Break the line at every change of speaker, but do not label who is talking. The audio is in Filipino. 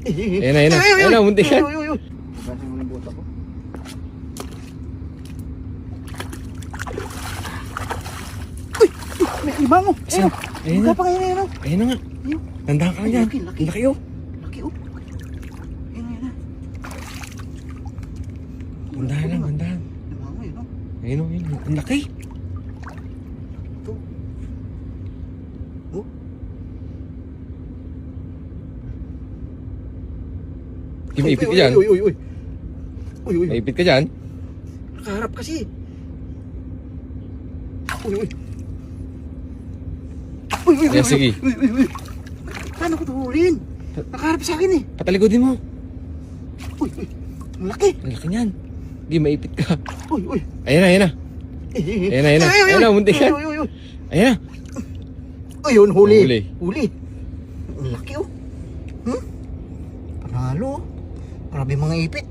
Ayan na, ayan na. Ayan na, muntik ka.
Pagkasing mo ng bota ko. May limango.
Saan? Ayan na.
Magkapa ngayon na yun.
Ayan na nga. Tandaan ka lang yan.
Laki, laki.
Laki oh.
Laki oh. Ayan na, ayan na.
Tandaan lang, tandaan.
Limango yun oh.
Ayun oh, ayun. Ang laki.
Ito. Oh.
Di maipit ka dyan.
Uy. Uy.
Maipit ka dyan.
Nakaharap kasi. Uy.
Ayan, sige.
Uy. Paano ko tuhulin? Nakaharap sa akin eh.
Pataligodin mo.
Uy. Ang laki.
Ang laki niyan. Di maipit ka.
Uy.
Ayan na, ayan na. Ayan na, ayan na. Ayan na, muntik ka.
Uy.
Ayan na.
Ayun, huli.
Huli.
Ang laki oh. Panalo oh. Grabe mga ipit.